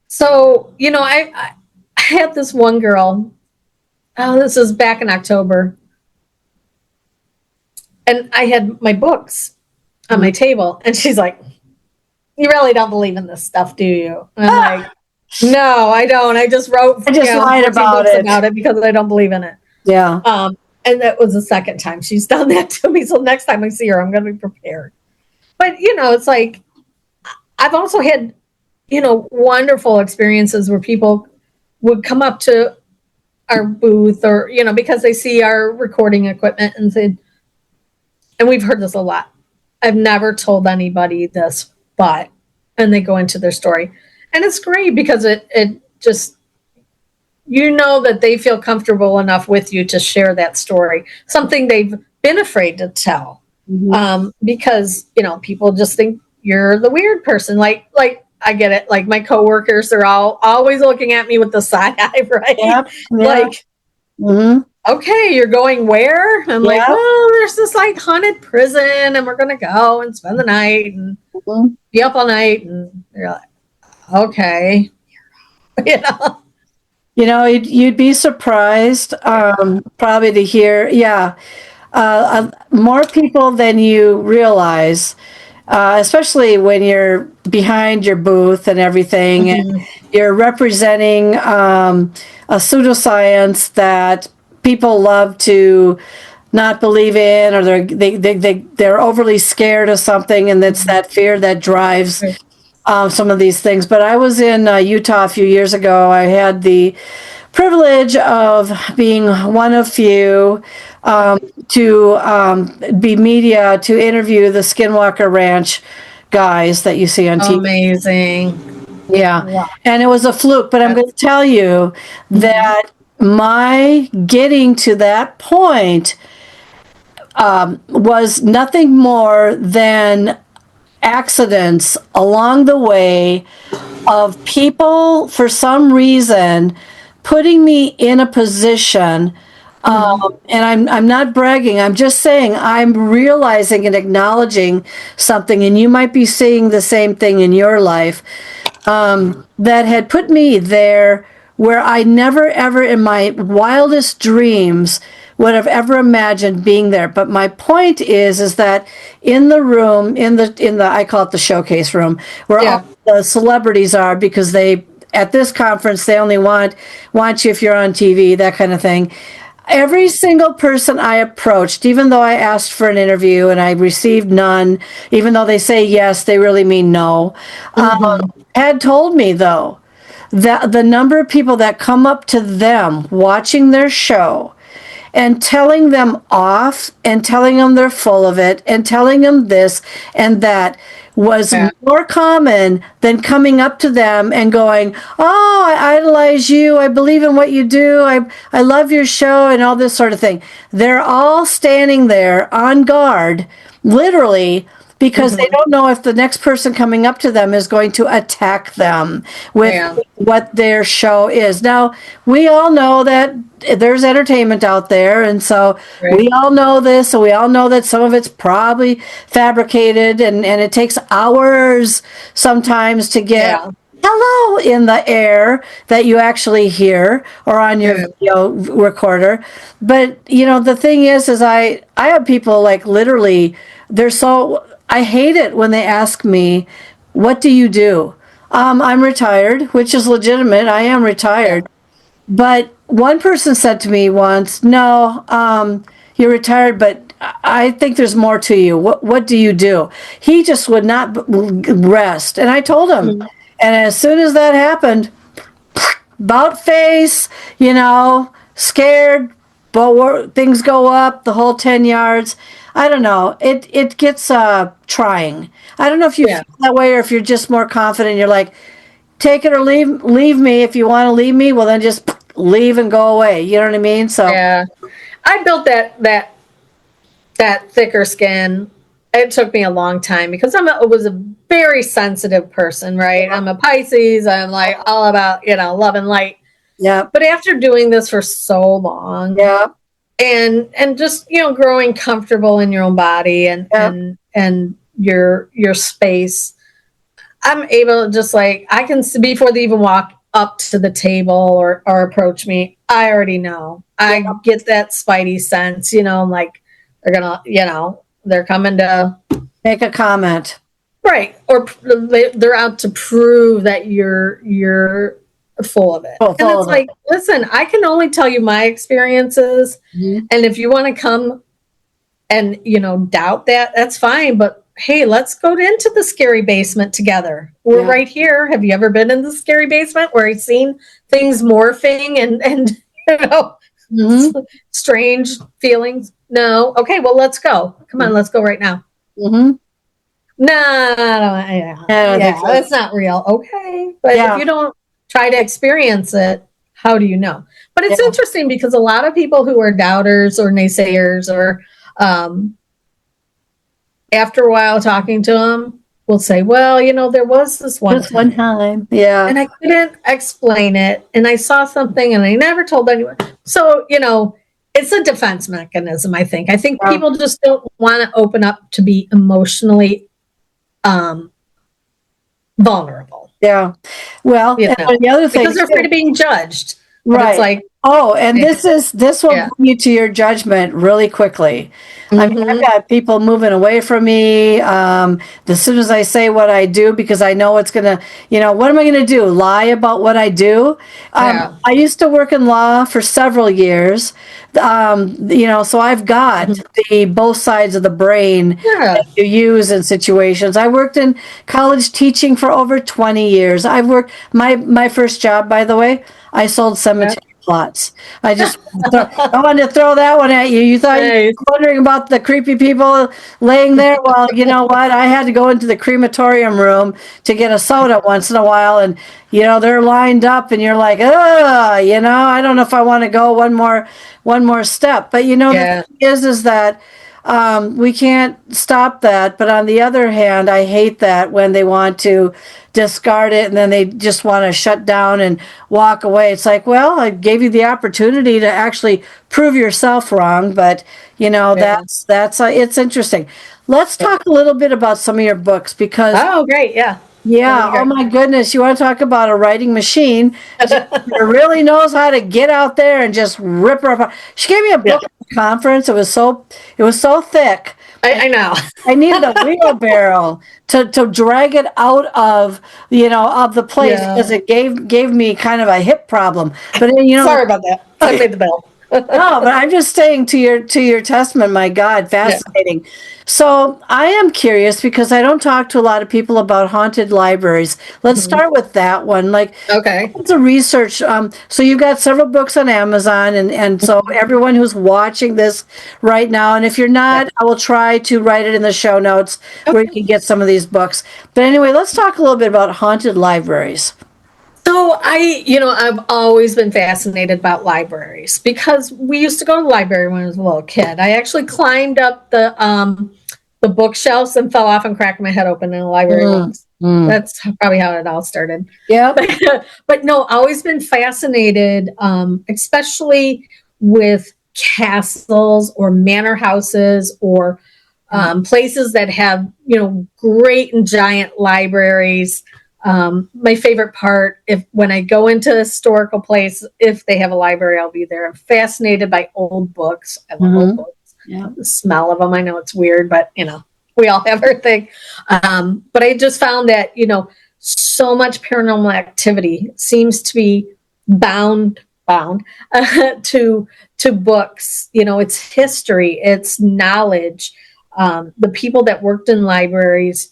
So, I had this one girl. Oh, this was back in October. And I had my books on my table. And she's like, you really don't believe in this stuff, do you? And I'm like, no, I don't. I just wrote lied about it because I don't believe in it. Yeah. And that was the second time she's done that to me. So next time I see her, I'm going to be prepared. But, it's like, I've also had, wonderful experiences where people would come up to our booth or, because they see our recording equipment and said, and we've heard this a lot. I've never told anybody this, and they go into their story. And it's great because it just, that they feel comfortable enough with you to share that story, something they've been afraid to tell. Mm-hmm. Because, people just think you're the weird person. Like I get it. Like my coworkers, they're all always looking at me with the side eye, right? Yep. Like, okay, you're going where? I'm like, well, there's this like haunted prison and we're going to go and spend the night and be up all night. And you're like, okay. You'd be surprised probably to hear, more people than you realize, especially when you're behind your booth and everything, and you're representing a pseudoscience that people love to not believe in, or they're overly scared of something, and it's that fear that drives some of these things. But I was in Utah a few years ago. I had the privilege of being one of few to be media to interview the Skinwalker Ranch guys that you see on TV. Amazing. Yeah. And it was a fluke, but I'm going to tell you that my getting to that point was nothing more than accidents along the way of people, for some reason, putting me in a position, and I'm not bragging, I'm just saying I'm realizing and acknowledging something, and you might be seeing the same thing in your life, that had put me there where I never ever in my wildest dreams would have ever imagined being there. But my point is that in the room, in the I call it the showcase room, where all the celebrities are, because they, at this conference, they only want you if you're on TV, that kind of thing. Every single person I approached, even though I asked for an interview and I received none, even though they say yes, they really mean no, had told me, though, that the number of people that come up to them watching their show and telling them off and telling them they're full of it and telling them this and that was more common than coming up to them and going, oh, I idolize you, I believe in what you do, I love your show, and all this sort of thing. They're all standing there on guard, literally, because they don't know if the next person coming up to them is going to attack them with what their show is. Now, we all know that there's entertainment out there, and so we all know this, and we all know that some of it's probably fabricated, and it takes hours sometimes to get hello in the air that you actually hear, or on your video recorder. But, the thing is I have people, like, literally, I hate it when they ask me, what do you do? I'm retired, which is legitimate. I am retired. But one person said to me once, no, you're retired, but I think there's more to you. What do you do? He just would not rest. And I told him. And as soon as that happened, about face, scared, but things go up, the whole 10 yards. I don't know. It gets trying. I don't know if you feel that way, or if you're just more confident. You're like, take it or leave me. If you want to leave me, well, then just leave and go away. You know what I mean? So I built that thicker skin it took me a long time because I was a very sensitive person, right? Yeah. I'm a Pisces. I'm like all about, love and light. Yeah. But after doing this for so long, Yeah. and just, growing comfortable in your own body and your space, I'm able to just like, I can see before they even walk up to the table or approach me, I already know. I get that spidey sense, I'm like, they're gonna, they're coming to make a comment. Right. Or they're out to prove that you're full of it. And it's like, listen, I can only tell you my experiences. Mm-hmm. And if you want to come and, doubt that, that's fine. But hey, let's go into the scary basement together. We're right here. Have you ever been in the scary basement where you've seen things morphing and mm-hmm. strange feelings? No. Okay, well, let's go. Come on, let's go right now. Mm-hmm. No, that's not real. Okay. But if you don't try to experience it, how do you know? But it's interesting because a lot of people who are doubters or naysayers or after a while talking to them will say, well, there was this one time. Yeah. And I couldn't explain it. And I saw something and I never told anyone. So, it's a defense mechanism, I think. I think people just don't want to open up to be emotionally vulnerable. Yeah. Well, and the other thing, because they're afraid of being judged. Right. It's like, this will bring you to your judgment really quickly. Mm-hmm. I mean, I've got people moving away from me as soon as I say what I do, because I know it's gonna, what am I gonna do? Lie about what I do? I used to work in law for several years, so I've got the both sides of the brain that you use in situations. I worked in college teaching for over 20 years. I've worked my first job, by the way, I sold cemetery plots. I wanted to throw that one at you. You thought you were wondering about the creepy people laying there? Well, you know what? I had to go into the crematorium room to get a soda once in a while, and they're lined up, and you're like, I don't know if I want to go one more step. But the thing is that we can't stop that. But on the other hand, I hate that when they want to discard it and then they just want to shut down and walk away. It's like, well, I gave you the opportunity to actually prove yourself wrong, but that's it's interesting. Let's talk a little bit about some of your books, because great, yeah. Oh my goodness, you want to talk about a writing machine that really knows how to get out there and just rip her apart. She gave me a book at the conference. It was so thick. I know. I needed a wheelbarrow to drag it out of of the place, because it gave me kind of a hip problem. But sorry about that. I paid the bill. No, but I'm just saying to your testament, my God, fascinating. Yeah. So I am curious, because I don't talk to a lot of people about haunted libraries. Let's start with that one. It's a research. So you've got several books on Amazon, and so everyone who's watching this right now, and if you're not, I will try to write it in the show notes where you can get some of these books. But anyway, let's talk a little bit about haunted libraries. So I've always been fascinated about libraries, because we used to go to the library when I was a little kid. I actually climbed up the bookshelves and fell off and cracked my head open in a library once. That's probably how it all started. Yeah. But no, always been fascinated, especially with castles or manor houses or places that have, great and giant libraries. My favorite part, when I go into a historical place, if they have a library, I'll be there. I'm fascinated by old books. I love old books. Yeah. The smell of them. I know it's weird, but we all have our thing. But I just found that, so much paranormal activity seems to be bound to books. It's history, it's knowledge. The people that worked in libraries,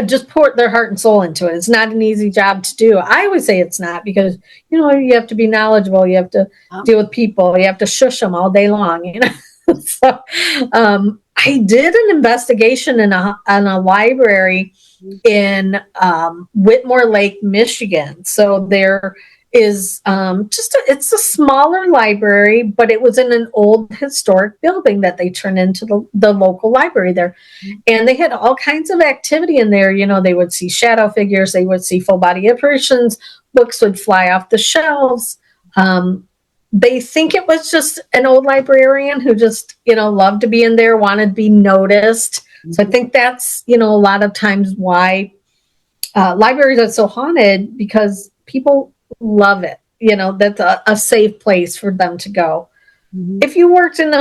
just poured their heart and soul into it. It's not an easy job to do. I always say it's not, because, you have to be knowledgeable. You have to deal with people. You have to shush them all day long, So I did an investigation on a library in Whitmore Lake, Michigan. So there is it's a smaller library, but it was in an old historic building that they turned into the local library there. And they had all kinds of activity in there. They would see shadow figures, they would see full body apparitions, books would fly off the shelves. They think it was just an old librarian who just, loved to be in there, wanted to be noticed. So I think that's, a lot of times why libraries are so haunted, because people love it. That's a safe place for them to go. Mm-hmm. If you worked in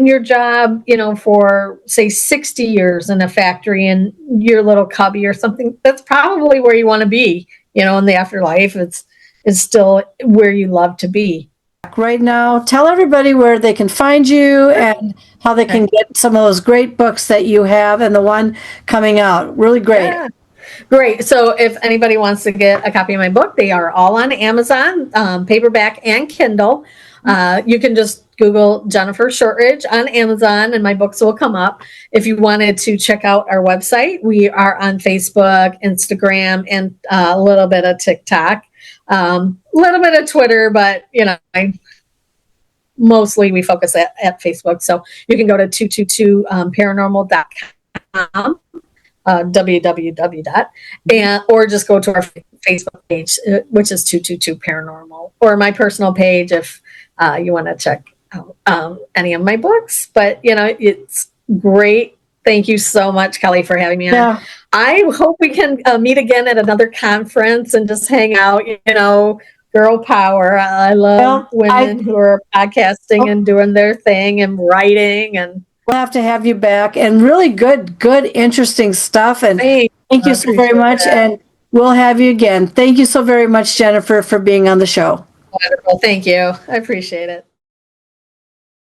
your job, for say 60 years in a factory in your little cubby or something, that's probably where you want to be. In the afterlife, it's still where you love to be. Right now, tell everybody where they can find you and how they can get some of those great books that you have and the one coming out. Really great. Yeah. Great. So if anybody wants to get a copy of my book, they are all on Amazon, paperback and Kindle. You can just Google Jennifer Shortridge on Amazon and my books will come up. If you wanted to check out our website, we are on Facebook, Instagram, and a little bit of TikTok, a little bit of Twitter, but mostly we focus at Facebook. So you can go to 222paranormal.com. www. Or just go to our Facebook page, which is 222 Paranormal, or my personal page if you want to check out any of my books. But it's great. Thank you so much, Kelly, for having me on. Yeah. I hope we can meet again at another conference and just hang out. Girl power. I love women who are podcasting and doing their thing and writing and. We'll have to have you back, and really good, interesting stuff. And thank you so very much. That. And we'll have you again. Thank you so very much, Jennifer, for being on the show. Wonderful. Thank you. I appreciate it.